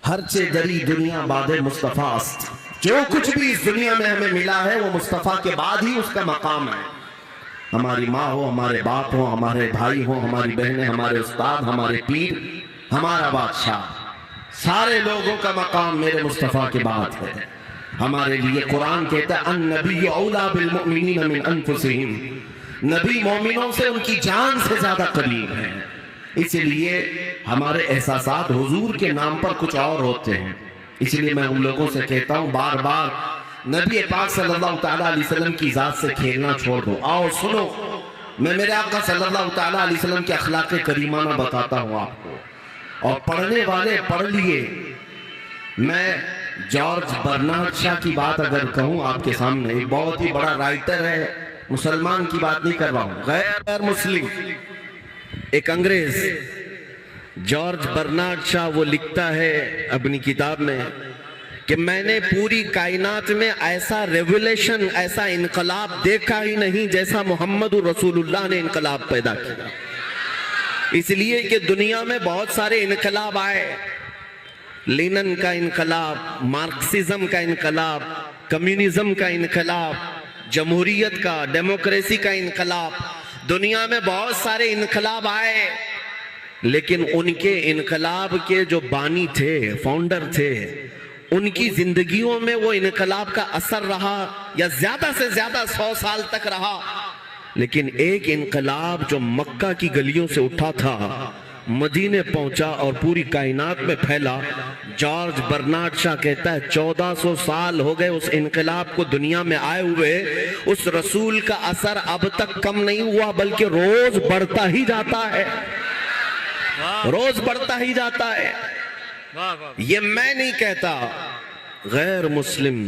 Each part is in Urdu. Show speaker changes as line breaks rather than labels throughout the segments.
ہرچہ دری دنیا باد مصطفیٰ است، جو کچھ بھی اس دنیا میں ہمیں ملا ہے وہ مصطفیٰ کے بعد ہی اس کا مقام ہے۔ ہماری ماں ہو، ہمارے باپ ہو، ہمارے بھائی ہو، ہماری بہنیں، ہمارے استاد، ہمارے پیر، ہمارا بادشاہ، سارے لوگوں کا مقام میرے مصطفیٰ کے بعد ہے۔ ہمارے لیے قرآن کہتا ہے النبی اولیٰ بالمؤمنین من انفسہم، نبی مومنوں سے ان کی جان سے زیادہ قریب ہے۔ اس لیے ہمارے احساسات حضور کے نام پر کچھ اور ہوتے ہیں۔ اس لیے میں ان لوگوں سے کہتا ہوں بار بار نبی پاک صلی اللہ تعالیٰ علیہ وسلم کی ذات سے کھیلنا چھوڑ دو۔ آؤ سنو، میں میرے آقا صلی اللہ تعالیٰ علیہ وسلم کے اخلاق کریمانہ بتاتا ہوں آپ کو، اور پڑھنے والے پڑھ لیے۔ میں جارج برنارڈ شاہ کی بات اگر کہوں آپ کے سامنے، ایک بہت ہی بڑا رائٹر ہے، مسلمان کی بات نہیں کر رہا ہوں، غیر مسلم، ایک انگریز، جارج برنارڈ شاہ، وہ لکھتا ہے اپنی کتاب میں کہ میں نے پوری کائنات میں ایسا ریولیشن، ایسا انقلاب دیکھا ہی نہیں جیسا محمد رسول اللہ نے انقلاب پیدا کیا۔ اس لیے کہ دنیا میں بہت سارے انقلاب آئے، لینن کا انقلاب، مارکسزم کا انقلاب، کمیونزم کا انقلاب، جمہوریت کا، ڈیموکریسی کا انقلاب، دنیا میں بہت سارے انقلاب آئے، لیکن ان کے انقلاب کے جو بانی تھے، فاؤنڈر تھے، ان کی زندگیوں میں وہ انقلاب کا اثر رہا یا زیادہ سے زیادہ 100 سال تک رہا، لیکن ایک انقلاب جو مکہ کی گلیوں سے اٹھا تھا، مدینے پہنچا اور پوری کائنات میں پھیلا۔ جارج برنارڈ شاہ کہتا ہے 1400 سال ہو گئے اس انقلاب کو دنیا میں آئے ہوئے، اس رسول کا اثر اب تک کم نہیں ہوا بلکہ روز بڑھتا ہی جاتا ہے، روز بڑھتا ہی جاتا ہے۔ یہ میں نہیں کہتا، غیر مسلم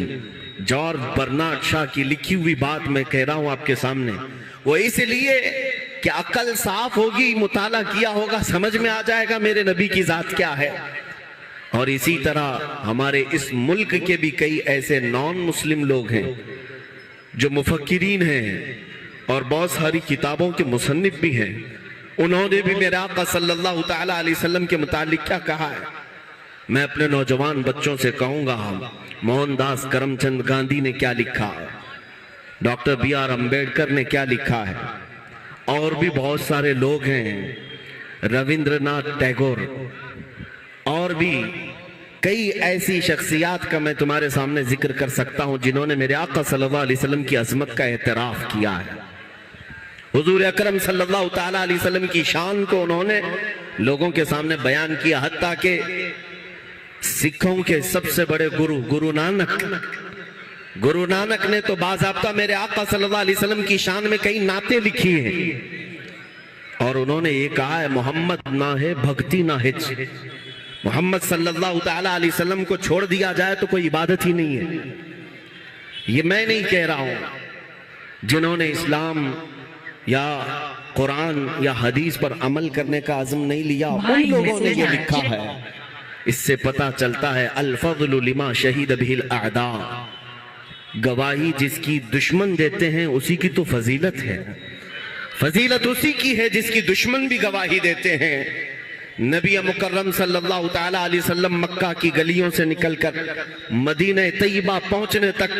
جارج برنارڈ شاہ کی لکھی ہوئی بات میں کہہ رہا ہوں آپ کے سامنے۔ وہ اس لیے کہ عقل صاف ہوگی، مطالعہ کیا ہوگا، سمجھ میں آ جائے گا میرے نبی کی ذات کیا ہے۔ اور اسی طرح ہمارے اس ملک کے بھی کئی ایسے نان مسلم لوگ ہیں جو مفکرین ہیں اور بہت ساری کتابوں کے مصنف بھی ہیں، انہوں نے بھی میرے آقا صلی اللہ تعالیٰ علیہ وسلم کے متعلق کیا کہا ہے۔ میں اپنے نوجوان بچوں سے کہوں گا موہن داس کرم چند گاندھی نے کیا لکھا ہے، ڈاکٹر بی آر امبیڈکر نے کیا لکھا ہے، اور بھی بہت سارے لوگ ہیں، رویندر ناتھ ٹیگور، اور بھی کئی ایسی شخصیات کا میں تمہارے سامنے ذکر کر سکتا ہوں جنہوں نے میرے آقا صلی اللہ علیہ وسلم کی عظمت کا اعتراف کیا ہے۔ حضور اکرم صلی اللہ تعالیٰ علیہ وسلم کی شان کو انہوں نے لوگوں کے سامنے بیان کیا، حتیٰ کہ سکھوں کے سب سے بڑے گرو نانک نے تو باضابطہ میرے آقا صلی اللہ علیہ وسلم کی شان میں کئی نعتیں لکھی ہیں، اور انہوں نے یہ کہا ہے محمد نہ ہے بھکتی نہ ہچ، محمد صلی اللہ تعالیٰ علیہ وسلم کو چھوڑ دیا جائے تو کوئی عبادت ہی نہیں ہے۔ یہ میں نہیں کہہ رہا ہوں، جنہوں نے اسلام یا قرآن یا حدیث پر عمل کرنے کا عزم نہیں لیا، ان لوگوں نے یہ لکھا ہے۔ اس سے پتہ چلتا ہے الفضل لما شہید بہ الاعداء، گواہی جس کی دشمن دیتے ہیں اسی کی تو فضیلت ہے، فضیلت اسی کی ہے جس کی دشمن بھی گواہی دیتے ہیں۔ نبی مکرم صلی اللہ تعالیٰ علیہ وسلم مکہ کی گلیوں سے نکل کر مدینہ طیبہ پہنچنے تک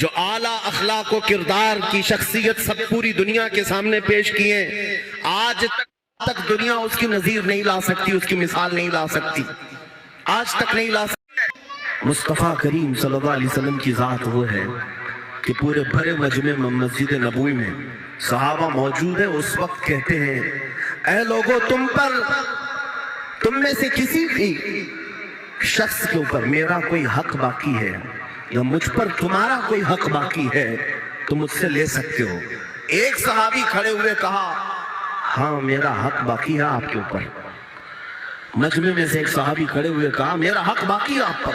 جو اعلیٰ اخلاق و کردار کی شخصیت سب پوری دنیا کے سامنے پیش کیے، آج تک دنیا اس کی نظیر نہیں لا سکتی، اس کی مثال نہیں لا سکتی، آج تک نہیں لا سکتی۔ مصطفیٰ کریم صلی اللہ علیہ وسلم کی ذات وہ ہے کہ پورے بھرے مجمع مسجد نبوی میں صحابہ موجود ہیں، اس وقت کہتے ہیں اے لوگو تم میں سے کسی بھی شخص کے اوپر میرا کوئی حق باقی ہے یا مجھ پر تمہارا کوئی حق باقی ہے تو مجھ سے لے سکتے ہو۔ ایک صحابی کھڑے ہوئے کہا ہاں میرا حق باقی ہے آپ کے اوپر۔ مجمع میں سے ایک صحابی کھڑے ہوئے کہا میرا حق باقی ہے آپ پر۔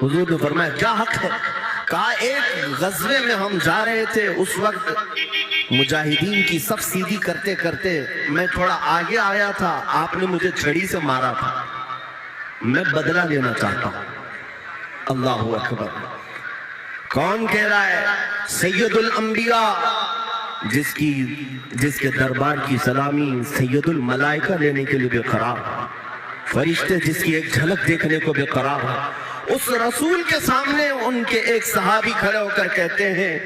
حضور نے فرمایا کیا حق ہے؟ کہا ایک غزوے میں ہم جا رہے تھے، اس وقت مجاہدین کی صف سیدھی کرتے کرتے میں تھوڑا آگے آیا تھا، آپ نے مجھے چھڑی سے مارا تھا، میں بدلہ لینا چاہتا ہوں۔ اللہ اکبر۔ کون کہہ رہا ہے؟ سید الانبیاء، جس کے دربار کی سلامی سید الملائکہ لینے کے لیے بے قرار، فرشتے جس کی ایک جھلک دیکھنے کو بےقرار ہیں، اس رسول کے سامنے ان کے ایک صحابی کھڑے ہو کر کہتے ہیں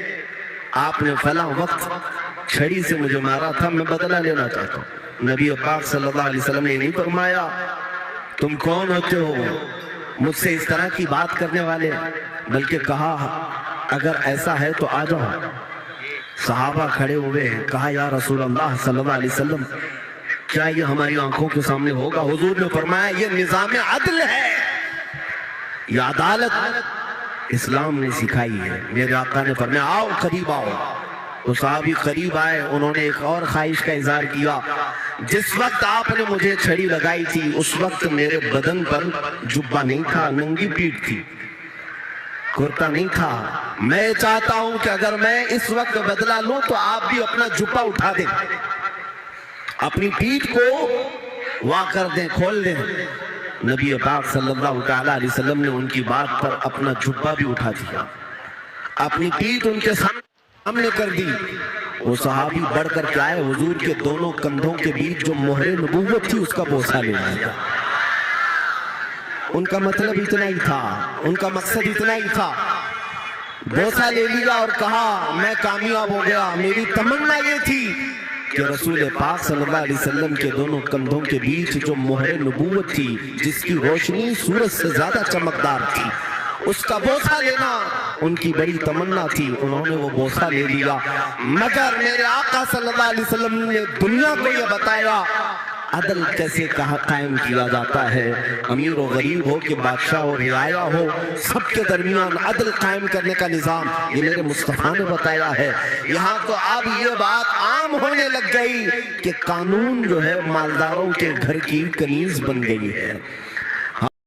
آپ نے فلاں وقت چھڑی سے مجھے مارا تھا، میں بدلہ لینا چاہتا ہوں۔ نبی پاک صلی اللہ علیہ وسلم نے نہیں فرمایا تم کون ہوتے ہو مجھ سے اس طرح کی بات کرنے والے، بلکہ کہا اگر ایسا ہے تو آ جاؤ۔ صحابہ کھڑے ہوئے، کہا یا رسول اللہ صلی اللہ علیہ وسلم کیا یہ ہماری آنکھوں کے سامنے ہوگا؟ حضور نے فرمایا یہ نظام عدل ہے، یہ عدالت اسلام نے سکھائی ہے۔ میرے آقا نے فرمایا آؤ قریب آؤ۔ تو صحابی قریب آئے، انہوں نے ایک اور خواہش کا اظہار کیا، جس وقت آپ نے مجھے چھڑی لگائی تھی اس وقت میرے بدن پر جبہ نہیں تھا، ننگی پیٹھ تھی، کرتا نہیں تھا۔ میں چاہتا ہوں کہ اگر میں اس وقت بدلہ لوں تو آپ بھی اپنا جبہ اٹھا دیں، اپنی پیٹھ کو وا کر دیں، کھول دیں۔ نبی پاک صلی اللہ علیہ وسلم نے ان کی بات پر اپنا جبہ بھی اٹھا دیا، اپنی پیٹھ ان کے سامنے کر دی۔ وہ صحابی بڑھ کر کے آئے، حضور کے دونوں کندھوں کے بیچ جو مہر نبوت تھی اس کا بوسہ لے لیا۔ ان کا مطلب اتنا ہی تھا، ان کا مقصد اتنا ہی تھا، بوسہ لے لیا اور کہا میں کامیاب ہو گیا۔ میری تمنا یہ تھی کہ رسول پاک صلی اللہ علیہ وسلم کے دونوں کندھوں کے بیچ جو مہر نبوت تھی جس کی روشنی سورج سے زیادہ چمکدار تھی، اس کا بوسہ لینا ان کی بڑی تمنا تھی۔ انہوں نے وہ بوسہ لے لیا، مگر میرے آقا صلی اللہ علیہ وسلم نے دنیا کو یہ بتایا عدل کیسے قائم کیا جاتا ہے۔ امیر و غریب ہو کہ بادشاہ ہو رعایا ہو، سب کے درمیان عدل قائم کرنے کا نظام یہ میرے مصطفیٰ نے بتایا ہے۔ یہاں تو اب یہ بات عام ہونے لگ گئی کہ قانون جو ہے مالداروں کے گھر کی کنیز بن گئی ہے۔